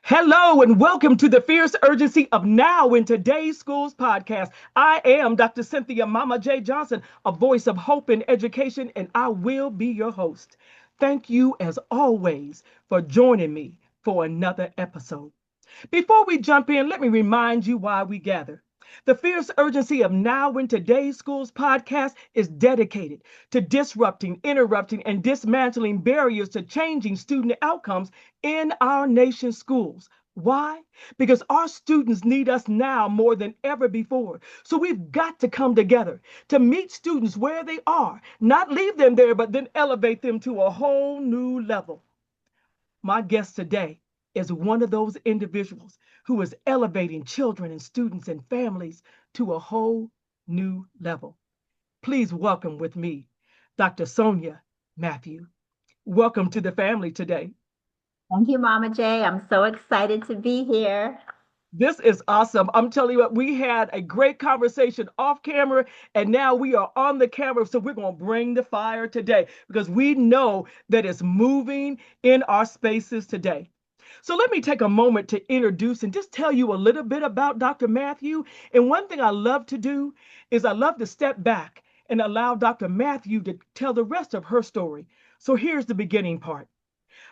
Hello and welcome to the Fierce Urgency of Now in Today's Schools podcast. I am Dr. Cynthia Mama J. Johnson, a voice of hope in education, and I will be your host. Thank you, as always, for joining me for another episode. Before we jump in, let me remind you why we gather. The Fierce Urgency of Now in Today's Schools podcast is dedicated to disrupting, interrupting, and dismantling barriers to changing student outcomes in our nation's schools. Why? Because our students need us now more than ever before. So we've got to come together to meet students where they are, not leave them there, but then elevate them to a whole new level. My guest today is one of those individuals who is elevating children and students and families to a whole new level. Please welcome with me Dr. Sonia Matthew. Welcome to the family today. Thank you, Mama J. I'm so excited to be here. This is awesome. I'm telling you what, we had a great conversation off camera, and now we are on the camera. So we're going to bring the fire today because we know that it's moving in our spaces today. So let me take a moment to introduce and just tell you a little bit about Dr. Matthew. And one thing I love to do is I love to step back and allow Dr. Matthew to tell the rest of her story. So here's the beginning part.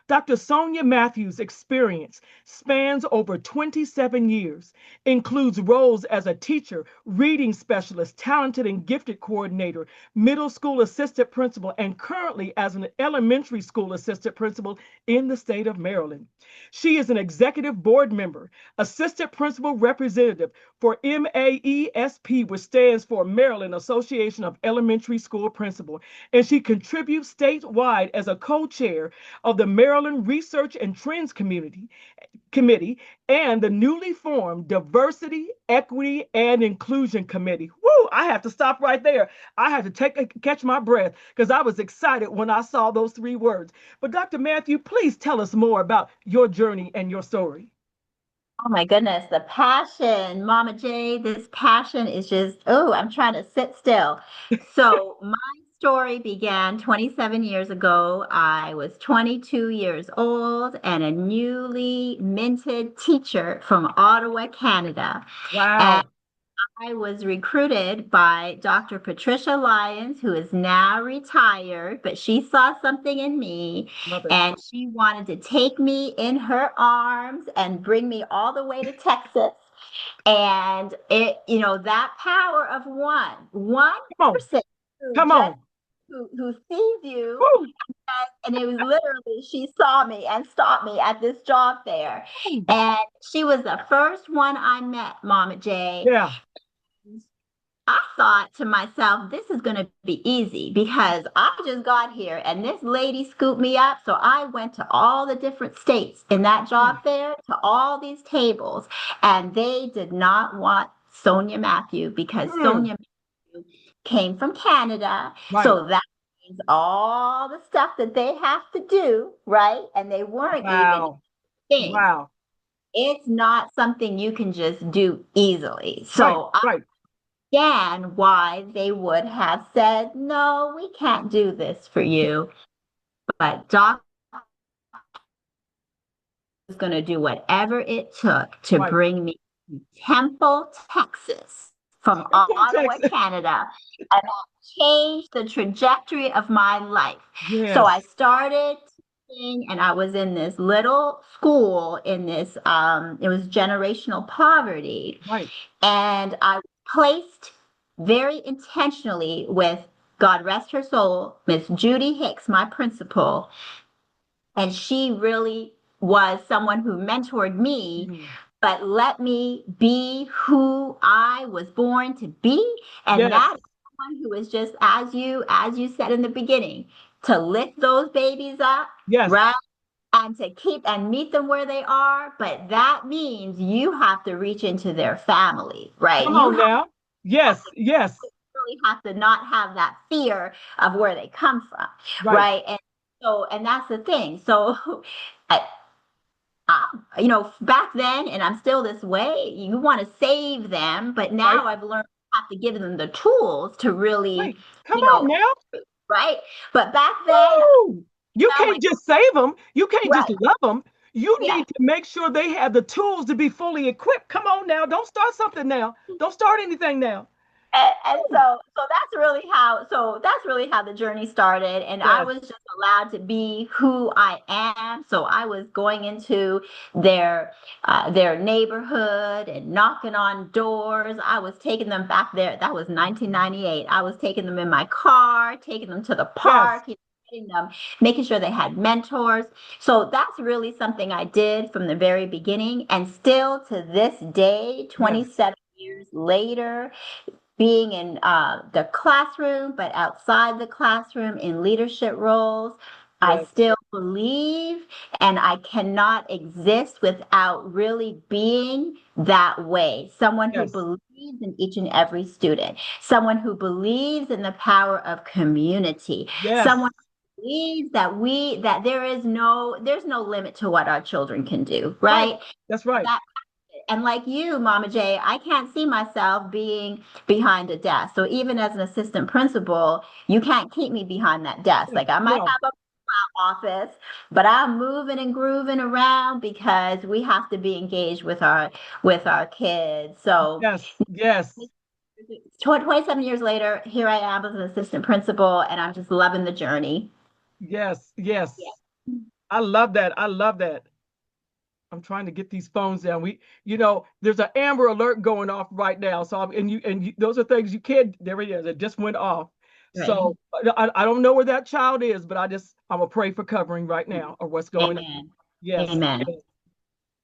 Dr. Sonia Matthews' experience spans over 27 years, includes roles as a teacher, reading specialist, talented and gifted coordinator, middle school assistant principal, and currently as an elementary school assistant principal in the state of Maryland. She is an executive board member, assistant principal representative for MAESP, which stands for Maryland Association of Elementary School Principal, and she contributes statewide as a co-chair of the Maryland Research and Trends Committee and the newly formed Diversity, Equity, and Inclusion Committee. Woo! I have to stop right there. I had to catch my breath because I was excited when I saw those three words. But Dr. Matthew, please tell us more about your journey and your story. Oh my goodness, the passion, Mama J, this passion is just, oh, I'm trying to sit still. So, my story began 27 years ago. I was 22 years old and a newly minted teacher from Ottawa, Canada. And Wow. I was recruited by Dr. Patricia Lyons, who is now retired, but she saw something in me Love it. and she wanted to take me in her arms and bring me all the way to Texas. And that power of one Come on. person who Come just on. who sees you, Woo. and it was literally, she saw me and stopped me at this job fair. And she was the first one I met, Mama J. Yeah. I thought to myself, this is going to be easy because I just got here and this lady scooped me up. So I went to all the different states in that job fair, to all these tables, and they did not want Sonia Matthew because Mm. Sonia Matthew came from Canada. Right. So that means all the stuff that they have to do, right? And they weren't even Wow. thing. Wow. It's not something you can just do easily. Right. So Right. understand why they would have said, no, we can't do this for you. But Doc was going to do whatever it took to Right. bring me to Temple, Texas, from Temple, Ottawa, Texas. Canada. And that changed the trajectory of my life. So I Yes. started teaching, and I was in this little school in this, it was generational poverty. Right. And I was placed very intentionally with, God rest her soul, Miss Judy Hicks, my principal. And she really was someone who mentored me, Mhm. but let me be who I was born to be. And Yes. that is someone who is just as you said in the beginning, to lift those babies up, Yes. right? And to keep and meet them where they are. But that means you have to reach into their family, right? Come You on now. Yes. Yes. really have to not have that fear of where they come from, Right. right? And that's the thing. So, I, back then, and I'm still this way, you want to save them, but Right. now I've learned I have to give them the tools to really, Right. Come you on know, now. right? But back then, Woo! You when can't just save them. You can't just right, love them. You Yeah. need to make sure they have the tools to be fully equipped. Come on now. Don't start something now. Don't start anything now. And that's really how the journey started. And I Yes. was just allowed to be who I am. So I was going into their their neighborhood and knocking on doors. I was taking them back there. That was 1998. I was taking them in my car, taking them to the Yes. park, getting them, making sure they had mentors. So that's really something I did from the very beginning. And still to this day, Yes. 27 years later, being in the classroom, but outside the classroom in leadership roles. I Yes. still believe, and I cannot exist without really being that way. Someone who Yes. believes in each and every student, someone who believes in the power of community, Yes. someone who believes that there's no limit to what our children can do, Right. right? That's right. That and like you, Mama J, I can't see myself being behind a desk. So even as an assistant principal, you can't keep me behind that desk. Yeah. Like I might No. have a office, but I'm moving and grooving around because we have to be engaged with our kids. So Yes. Yes. 27 years later, here I am as an assistant principal, and I'm just loving the journey. Yes. Yes. Yeah. I love that. I love that. I'm trying to get these phones down. There's an Amber Alert going off right now. So those are things you can't. There it is. It just went off. Right. So I don't know where that child is, but I'm gonna pray for covering right now or what's going on. Amen. Yes. Amen. Yes.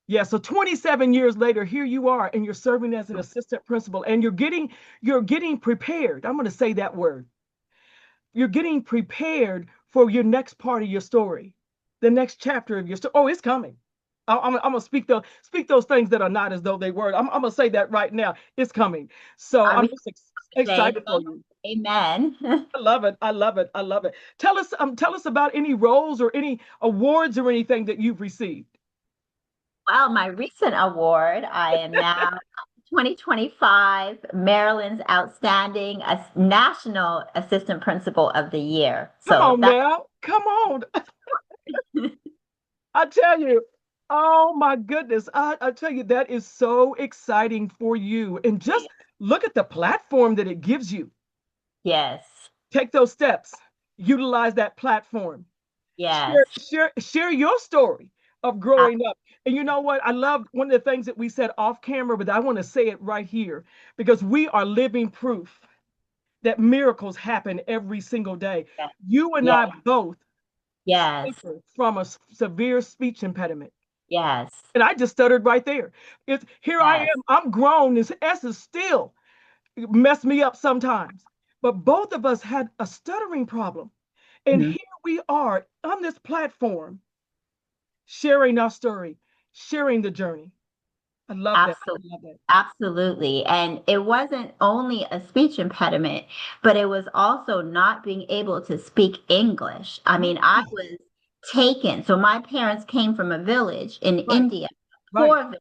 Yeah. So 27 years later, here you are, and you're serving as an assistant principal, and you're getting prepared. I'm gonna say that word. You're getting prepared for your next part of your story, the next chapter of your story. Oh, it's coming. I'm gonna speak those things that are not as though they were. I'm gonna say that right now. It's coming. So I I'm receive just it. excited for you. Amen. I love it. I love it. I love it. Tell us about any roles or any awards or anything that you've received. Well, my recent award, I am now 2025 Maryland's Outstanding National Assistant Principal of the Year. Come So on that's now. Come on. I tell you. Oh my goodness. I tell you, that is so exciting for you. And just look at the platform that it gives you. yes, Take those steps. Utilize that platform. yes, Share your story of ab- growing up. And you know what? I love one of the things that we said off camera, but I want to say it right here because we are living proof that miracles happen every single day. You and yes, I both yes, suffer from a severe speech impediment. yes, And I just stuttered right there. It's here I yes. am. I'm grown. This S is still mess me up sometimes. But both of us had a stuttering problem. And Mhm. here we are on this platform sharing our story, sharing the journey. I love that. I Absolutely. love that. Absolutely. And it wasn't only a speech impediment, but it was also not being able to speak English. I mean, I Yes. was taken. So my parents came from a village in Right, India, right, poor village,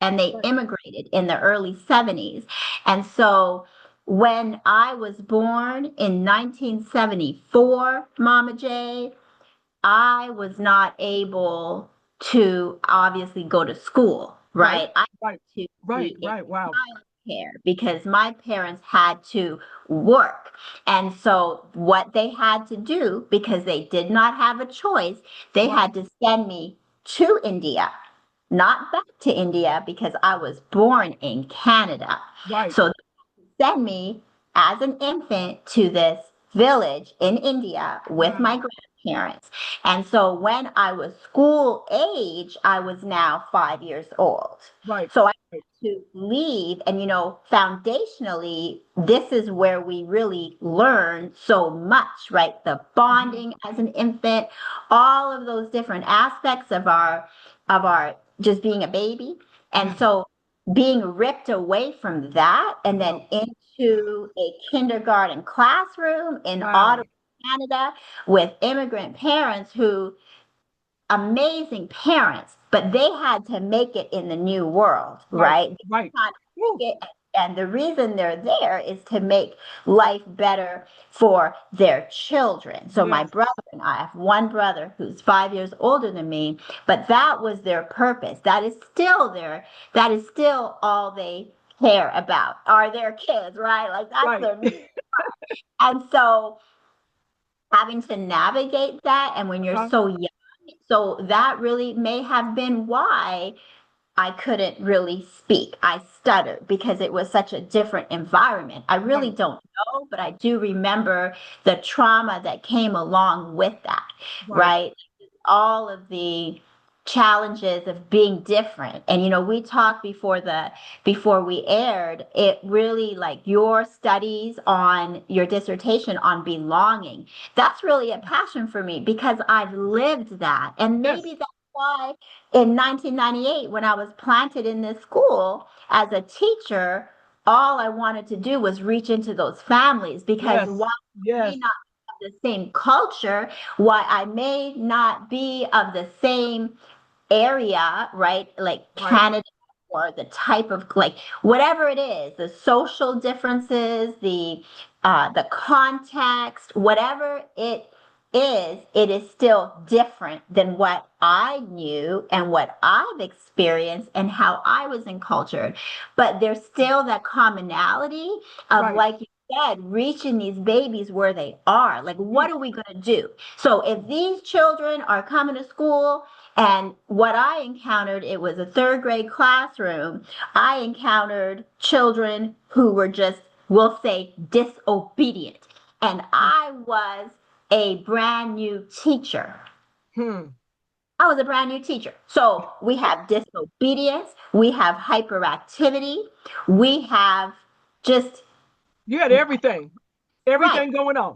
and they right, immigrated in the early 70s. And so when I was born in 1974, Mama J, I was not able to obviously go to school, right, right? I right, had to right, be in right. Wow. childcare because my parents had to work. And so what they had to do, because they did not have a choice, they Right, had to send me to India, not back to India because I was born in Canada. right, So send me as an infant to this village in India with my wow. grandparents. And so when I was school age, I was now 5 years old. Right, So I right. had to leave. And, foundationally, this is where we really learn so much, right? The Mhm. bonding as an infant, all of those different aspects of our just being a baby. And Yes. so being ripped away from that and then Wow. into a kindergarten classroom in Wow. Ottawa, Canada, with immigrant parents who amazing parents, but they had to make it in the new world, Right, right? right. They had to Woo. make it. And the reason they're there is to make life better for their children. So my Yes. brother and I have one brother who's 5 years older than me, but that was their purpose. That is still all they care about are their kids, right? Like that's Right. their and so having to navigate that and when you're Uh-huh. so young, so that really may have been why I couldn't really speak. I stuttered because it was such a different environment. I really Right. don't know, but I do remember the trauma that came along with that, Right. right? All of the challenges of being different. And we talked before we aired, it really like your studies on your dissertation on belonging. That's really a passion for me because I've lived that. And maybe Yes. that's why in 1998, when I was planted in this school as a teacher, all I wanted to do was reach into those families because while Yes. I may Yes. not have the same culture, why I may not be of the same area, right? Like Right. Canada or the type of like whatever it is, the social differences, the context, whatever it is still different than what I knew and what I've experienced and how I was encultured. But there's still that commonality of, Right. like you said, reaching these babies where they are. Like, Mm. what are we going to do? So if these children are coming to school, and what I encountered, it was a third grade classroom. I encountered children who were just, we'll say, disobedient. And I was a brand new teacher. Hmm. I was a brand new teacher. So we have disobedience, we have hyperactivity, we have just, You had everything. right. Everything going on.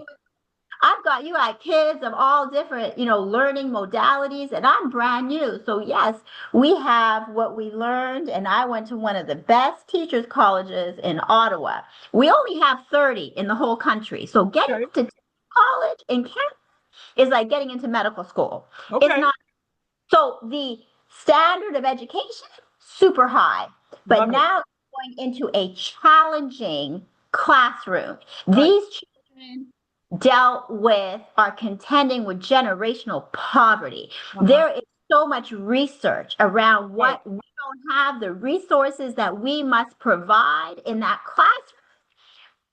You got kids of all different, learning modalities, and I'm brand new. So yes, we have what we learned, and I went to one of the best teachers colleges in Ottawa. We only have 30 in the whole country. So getting Okay. to college in Canada is like getting into medical school. It's Okay. not. So the standard of education, super high. But Love it. now going into a challenging classroom. Right. These children are contending with generational poverty. Uh-huh. There is so much research around Right. what we don't have, the resources that we must provide in that classroom.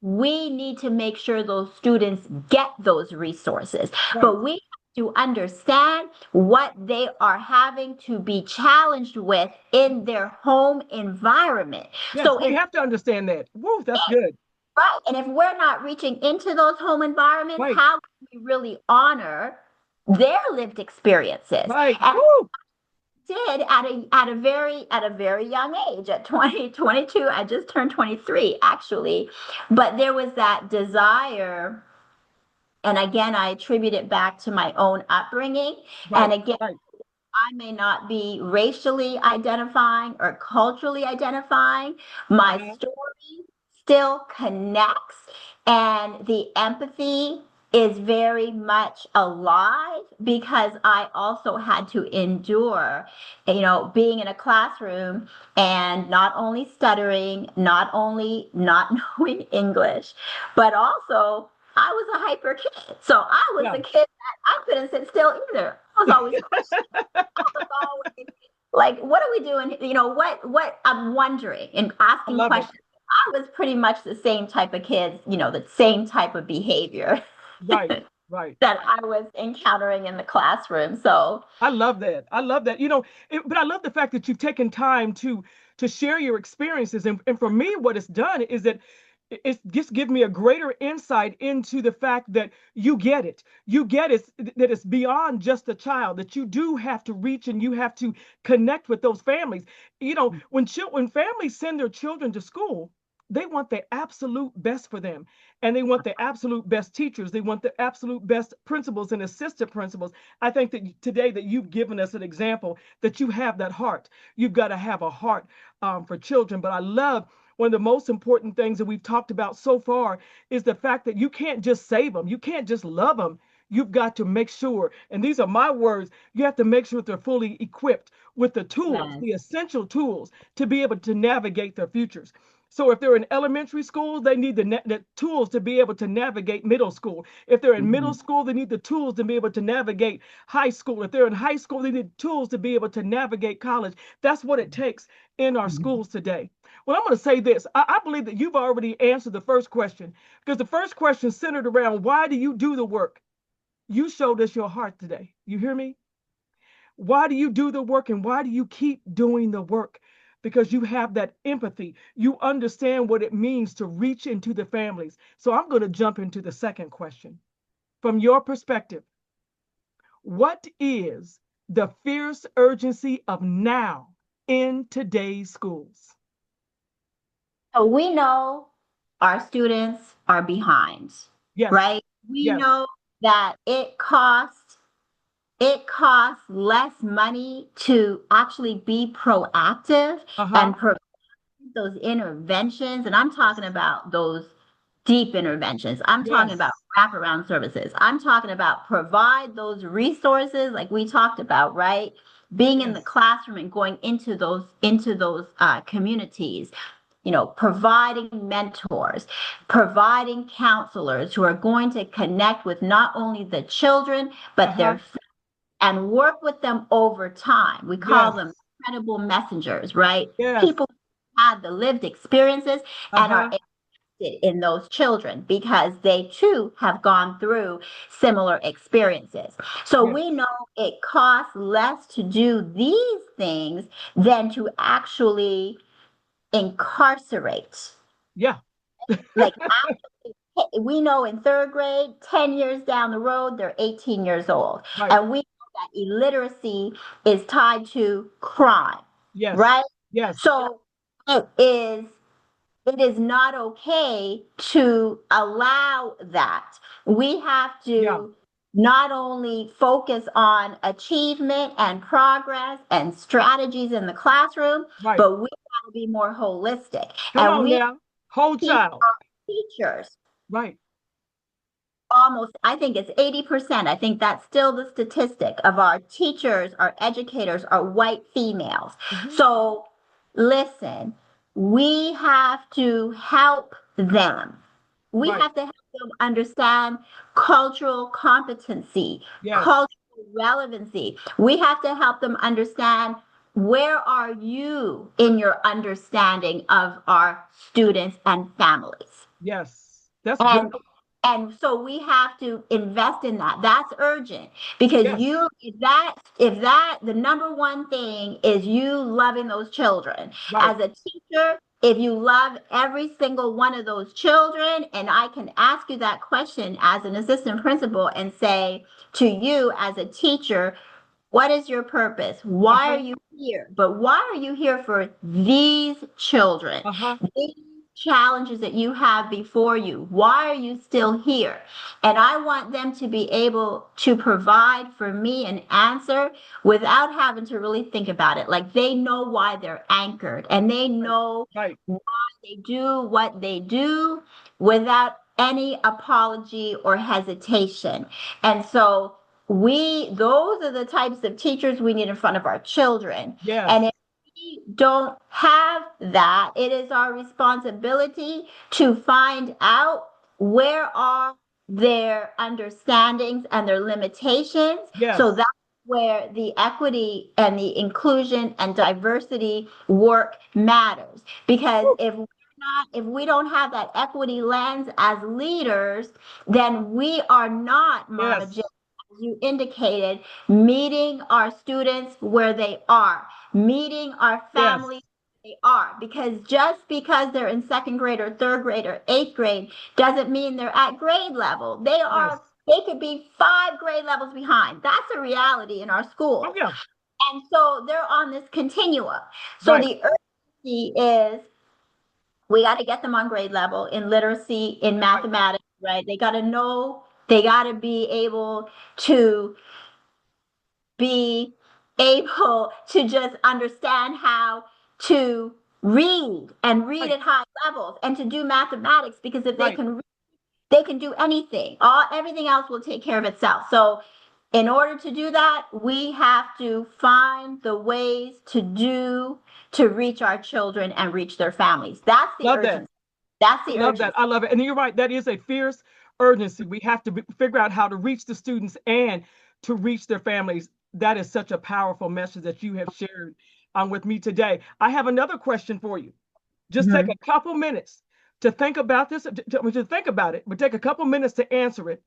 We need to make sure those students get those resources. Right. But we have to understand what they are having to be challenged with in their home environment. Yes, So we if have to understand that. Woo, that's good. right, and if we're not reaching into those home environments, Right. how can we really honor their lived experiences? Right. And Woo. did at a very young age at 20 22. I just turned 23 actually, but there was that desire, and again I attribute it back to my own upbringing, and Right. again Right. I may not be racially identifying or culturally identifying. My Uh-huh. story still connects, and the empathy is very much alive because I also had to endure, being in a classroom and not only stuttering, not only not knowing English, but also I was a hyper kid. So I was Yeah. the kid that I couldn't sit still either. I was always questioning. Was always like, what are we doing? What I'm wondering and I asking love it. questions. I was pretty much the same type of kids, the same type of behavior Right. that Right. I was encountering in the classroom. So, I love that. I love that. But I love the fact that you've taken time to share your experiences. And for me, what it's done is that it's just give me a greater insight into the fact that you get it. You get it that it's beyond just a child, that you do have to reach and you have to connect with those families. When families send their children to school, they want the absolute best for them, and they want the absolute best teachers. They want the absolute best principals and assistant principals. I think that today that you've given us an example that you have that heart. You've got to have a heart for children. But I love one of the most important things that we've talked about so far is the fact that you can't just save them. You can't just love them. You've got to make sure, and these are my words, you have to make sure that they're fully equipped with the tools, yes, the essential tools to be able to navigate their futures. So if they're in elementary school, they need the tools to be able to navigate middle school. If they're in middle Mhm. school, they need the tools to be able to navigate high school. If they're in high school, they need tools to be able to navigate college. That's what it takes in our Mhm. schools today. Well, I'm going to say this. I believe that you've already answered the first question, because the first question centered around, why do you do the work? You showed us your heart today. You hear me? Why do you do the work, and why do you keep doing the work? Because you have that empathy. You understand what it means to reach into the families. So I'm going to jump into the second question. From your perspective, what is the fierce urgency of now in today's schools? So we know our students are behind, Yes, right? We yes, know that it costs less money to actually be proactive uh-huh, and provide those interventions. And I'm talking yes, about those deep interventions. I'm talking about yes, wraparound services. I'm talking about provide those resources like we talked about, right? Being in the yes, classroom and going into those communities, providing mentors, providing counselors who are going to connect with not only the children, but uh-huh, and work with them over time. We call yes, them credible messengers, right? yes, People who had the lived experiences and are uh-huh, interested in those children because they too have gone through similar experiences. So yes, we know it costs less to do these things than to actually incarcerate. yeah, Like we know in third grade, 10 years down the road, they're 18 years old. right, And we know that illiteracy is tied to crime, yes, right? yes, So it is it is not okay to allow that. We have yeah, to not only focus on achievement and progress and strategies in the classroom, right. but we got to be more holistic. Come And on we now, whole teach child, our teachers right. almost, I think it's 80%. I think that's still the statistic of our teachers, our educators are white females. Mhm. So listen, we have to help them. We Right. have to help them understand cultural competency, Yes. cultural relevancy. We have to help them understand where are you in your understanding of our students and families. Yes. That's good. And and so we have to invest in that. That's urgent because Yes. if that the number one thing is you loving those children. Right. As a teacher, if you love every single one of those children, and I can ask you that question as an assistant principal and say to you as a teacher, what is your purpose? Why are Uh-huh. you here? But why are you here for these children? Uh-huh. These challenges that you have before you. Why are you still here? And I want them to be able to provide for me an answer without having to really think about it. Like they know why they're anchored and they Right. know Right. why they do what they do without any apology or hesitation. And so those are the types of teachers we need in front of our children. And Yes. if we don't have that, it is our responsibility to find out where are their understandings and their limitations. So Yes. that's where the equity and the inclusion and diversity work matters. Because Woo. if we don't have that equity lens as leaders, then we are not, Mama Yes. J, as you indicated, meeting our students where they are, meeting our Yes. families where they are. Because just because they're in second grade or third grade or eighth grade doesn't mean they're at grade level. Yes. They could be 5 grade levels behind. That's a reality in our Oh schools. yeah. And so they're on this continuum. So Right. the urgency is we got to get them on grade level in literacy, in Right. mathematics, right? They got to know, they got to be able to be able to just understand how to read and read Right. at high levels and to do mathematics because if they Right. can read, they can do anything. Everything else will take care of itself. So in order to do that, we have to find the ways to do to reach our children and reach their families. That's the Love that. urgency. That's I the love that. urgency. I love it. And you're right. That is a fierce urgency. We have to figure out how to reach the students and to reach their families. That is such a powerful message that you have shared with me today. I have another question for you. Just take Mhm. a couple minutes to think about this, to think about it, but take a couple minutes to answer it.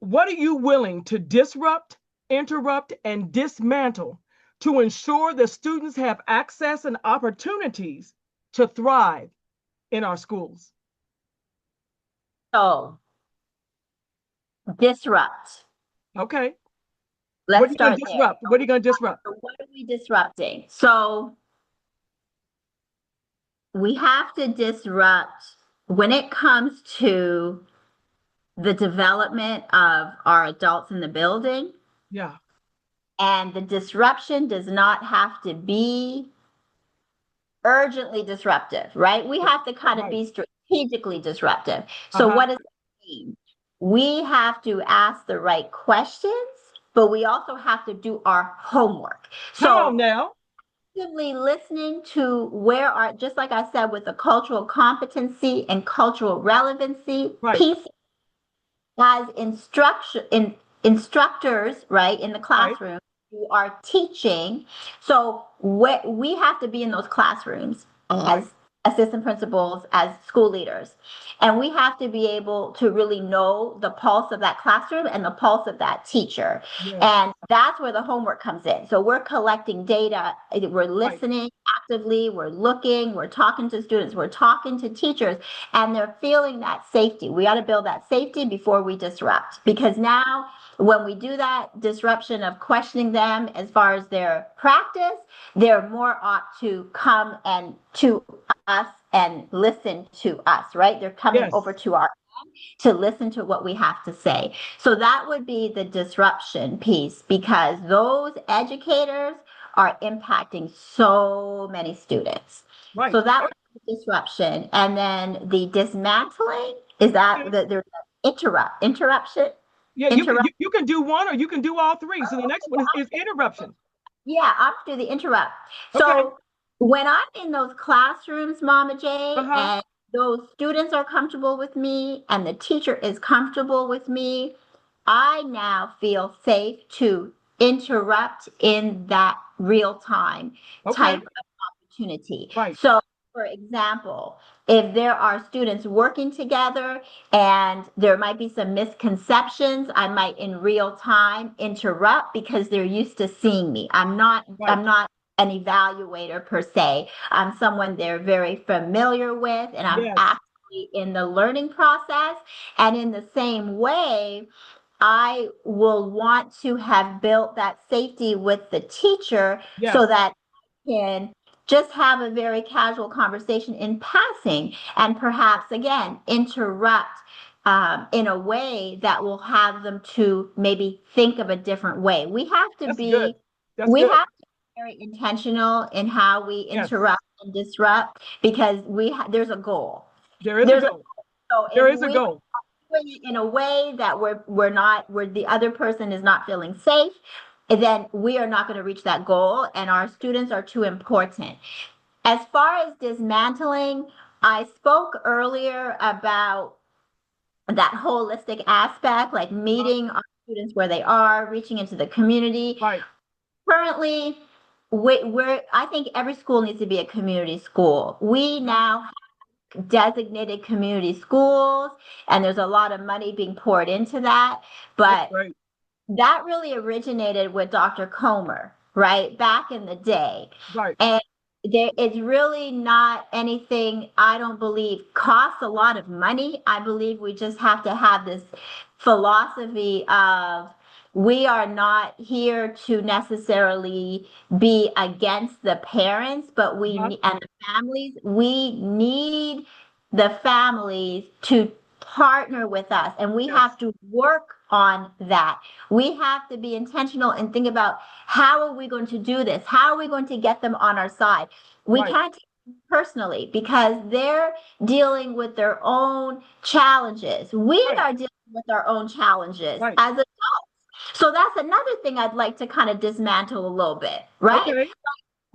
What are you willing to disrupt, interrupt, and dismantle to ensure that students have access and opportunities to thrive in our schools? So disrupt. Okay. What are Let's you going start to there. disrupt? What are you going to disrupt? So what are we disrupting? So we have to disrupt when it comes to the development of our adults in the building. Yeah. And the disruption does not have to be urgently disruptive, right? We have to kind of Right. be strategically disruptive. So, Uh-huh. what does that mean? We have to ask the right questions, but we also have to do our homework. Come on So, now. actively listening to where our, just like I said, with the cultural competency and cultural relevancy Right. piece as instructors, right, in the Right. classroom who are teaching. So we have to be in those classrooms Right. as assistant principals, as school leaders. And we have to be able to really know the pulse of that classroom and the pulse of that teacher. Yes. And that's where the homework comes in. So we're collecting data, we're Right. listening actively, we're looking, we're talking to students, we're talking to teachers, and they're feeling that safety. We got to build that safety before we disrupt. Because now, when we do that disruption of questioning them as far as their practice, they're more apt to come and to us and listen to us, right? They're coming over Yes. to our to listen to what we have to say. So that would be the disruption piece because those educators are impacting so many students. Right. So that would be disruption. And then the dismantling is that Okay. there's interruption, Yeah, interrupt. you can do one or you can do all three. So the next one is interruption. Yeah, I'll do the interrupt. Okay. So when I'm in those classrooms, Mama J, Uh-huh. and those students are comfortable with me and the teacher is comfortable with me, I now feel safe to interrupt in that real time Okay. type opportunity. Right. So, for example, if there are students working together and there might be some misconceptions, I might in real time interrupt because they're used to seeing me. Right. I'm not an evaluator per se. I'm someone they're very familiar with and I'm Yes. actually in the learning process. And in the same way, I will want to have built that safety with the teacher so Yes. that I can just have a very casual conversation in passing and perhaps again interrupt in a way that will have them to maybe think of a different way. That's good. That's We good. have to be very intentional in how we Yes. interrupt and disrupt because there's a goal. There is a There's a goal. so There if is a we goal. doing it in a way that we're not where the other person is not feeling safe, then we are not going to reach that goal and our students are too important. As far as dismantling, I spoke earlier about that holistic aspect, like Uh, meeting our students where they are, reaching into the community. right. Currently, I think every school needs to be a community school. We Uh, now designated community schools, and there's a lot of money being poured into that. that's But great. that really originated with Dr. Comer, right? Back in the day. Right. And it's really not anything I don't believe costs a lot of money. I believe we just have to have this philosophy of we are not here to necessarily be against the parents, but Uh-huh. and the families, we need the families to partner with us and we Yes. have to work on that. We have to be intentional and think about how are we going to do this? How are we going to get them on our side? We Right. can't take it personally because they're dealing with their own challenges. We Right. are dealing with our own challenges Right. as adults. So that's another thing I'd like to kind of dismantle a little bit, right? Okay.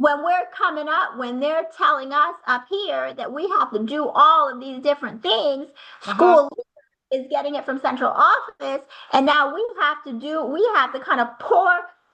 when we're coming up, when they're telling us up here that we have to do all of these different things, Uh-huh. school is getting it from central office, and now we have to kind of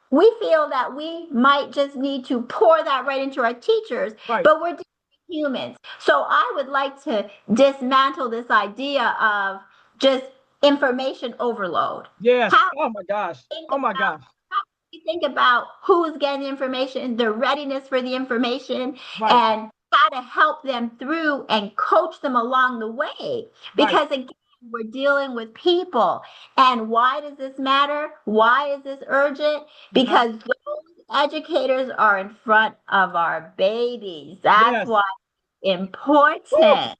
we feel that we might just need to pour that right into our teachers, Right. but we're dealing with humans. So I would like to dismantle this idea of just information overload. Yes. How Oh my gosh. think Oh my about gosh. how we think about who's getting the information, the readiness for the information, Right. and how to help them through and coach them along the way. Right. Because again, we're dealing with people. And why does this matter? Why is this urgent? Uh-huh. Because those educators are in front of our babies. That's Yes. why it's Woo! important.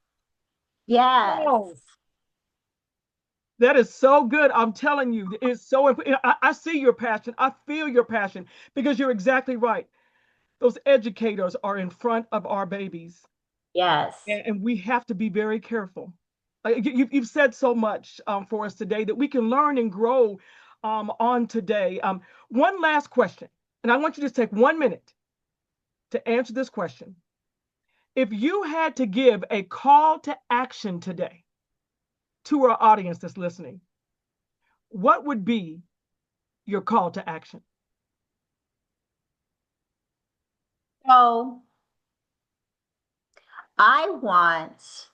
Yes. Oh, that is so good. I'm telling you, it's so important. I see your passion. I feel your passion because you're exactly right. Those educators are in front of our babies, Yes. and we have to be very careful. You've said so much for us today that we can learn and grow on today. One last question, and I want you to take 1 minute to answer this question. If you had to give a call to action today to our audience that's listening, what would be your call to action? So I want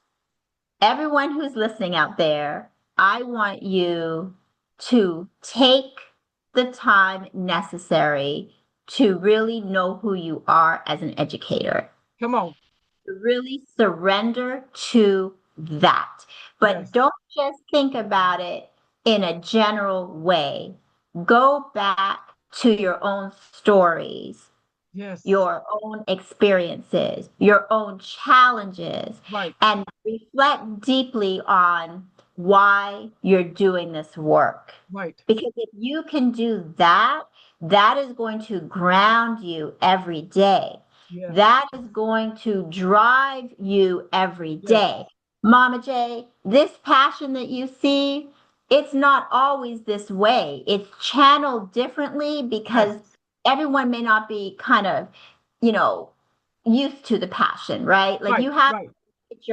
everyone who's listening out there, I want you to take the time necessary to really know who you are as an educator, Come on. to really surrender to that. But Yes. don't just think about it in a general way. Go back to your own stories, Yes. your own experiences, your own challenges, Right. and reflect deeply on why you're doing this work. Right. Because if you can do that, that is going to ground you every day. Yes. That is going to drive you every Yes. day. Mama J, this passion that you see, it's not always this way. It's channeled differently because Yes. everyone may not be kind of, you know, used to the passion, right? Like Right. Right.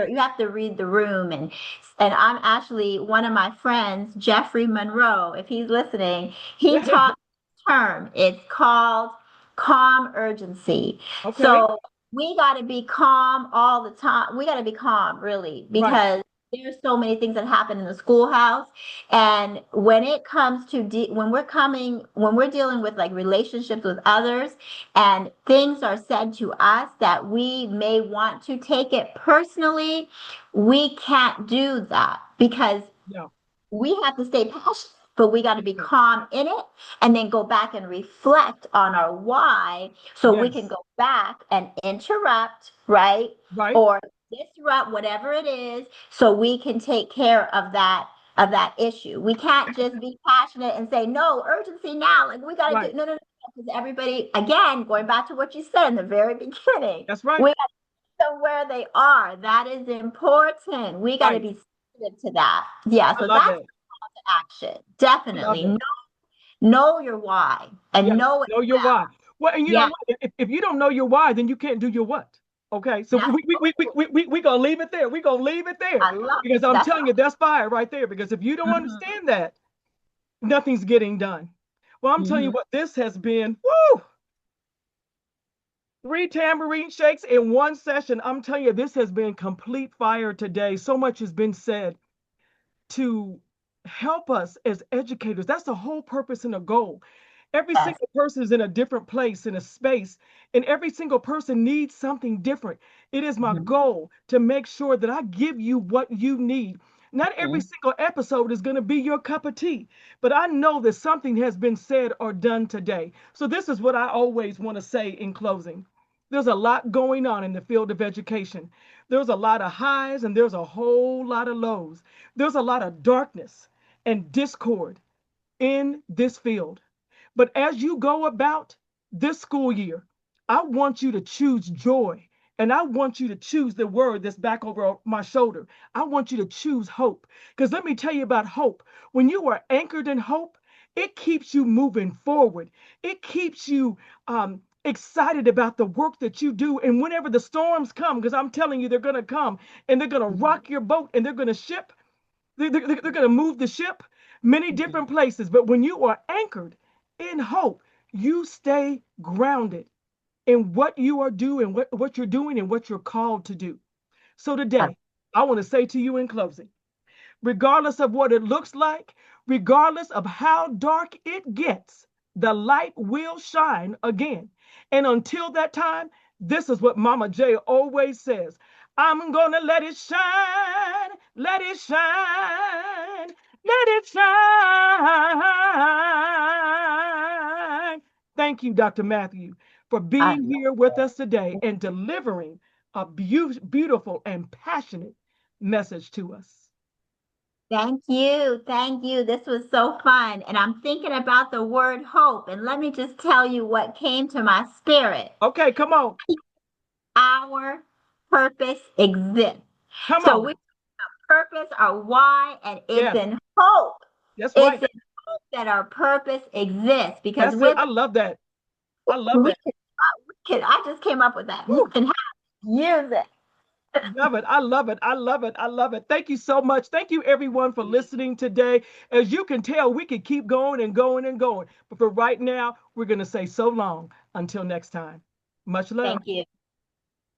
you have to read the room, and I'm actually one of my friends, Jeffrey Monroe, if he's listening, he taught the term. It's called calm urgency. Okay. So we got to be calm all the time. We got to be calm, really, Right. because there's so many things that happen in the schoolhouse. And when it comes to when we're dealing with like relationships with others, and things are said to us that we may want to take it personally, we can't do that because Yeah. we have to stay passionate, but we got to be Yes. calm in it and then go back and reflect on our why so we can Yes. go back and interrupt, right? Right. Or disrupt whatever it is so we can take care of that issue. We can't just be passionate and say no urgency now. Like we got to Right. do no, because everybody again going back to what you said in the very beginning, That's right. we got to meet them where they are. That is important. We got to Right. be sensitive to that. Yeah, I so love that's that. action. I love Definitely it. know your why and Yes. know it Know your well. why. Well, and you know Yeah, what? If you don't know your why, then you can't do your what. Okay. So that's we gonna leave it there. We gonna leave it there I love because I'm that's telling you that's fire right there. Because if you don't mm-hmm, understand that, nothing's getting done. Well, I'm telling you mm-hmm. what, this has been woo, 3 tambourine shakes in one session. I'm telling you, this has been complete fire today. So much has been said to help us as educators. That's the whole purpose and the goal. Every Yes. single person is in a different place, in a space, and every single person needs something different. It is my Mm-hmm, goal to make sure that I give you what you need. Not every mm-hmm. single episode is going to be your cup of tea, but I know that something has been said or done today. So, this is what I always want to say in closing. There's a lot going on in the field of education. There's a lot of highs and there's a whole lot of lows. There's a lot of darkness and discord in this field. But as you go about this school year, I want you to choose joy. And I want you to choose the word that's back over my shoulder. I want you to choose hope. Because let me tell you about hope. When you are anchored in hope, it keeps you moving forward. It keeps you excited about the work that you do. And whenever the storms come, because I'm telling you, they're going to come and they're going to rock your boat and they're going to ship, they're going to move the ship many different places. But when you are anchored in hope, you stay grounded in what you are doing, what you're doing, and what you're called to do. So today, I want to say to you in closing, regardless of what it looks like, regardless of how dark it gets, the light will shine again. And until that time, this is what Mama J always says: I'm going to let it shine, let it shine, let it shine. Thank you, Dr. Matthew, for I being love here with it. us today and delivering a beautiful and passionate message to us. Thank you. Thank you. This was so fun. And I'm thinking about the word hope. And let me just tell you what came to my spirit. Okay, come on. Our purpose exists. Come So on. we purpose, our why, and it's Yes, in hope. that's It's right. in hope that our purpose exists because That's it. with I love that. I love we that. I just came up with that. You Woo, can use it. love it. I love it. I love it. I love it. Thank you so much. Thank you, everyone, for listening today. As you can tell, we could keep going and going and going. But for right now, we're going to say so long until next time. Much love. Thank you.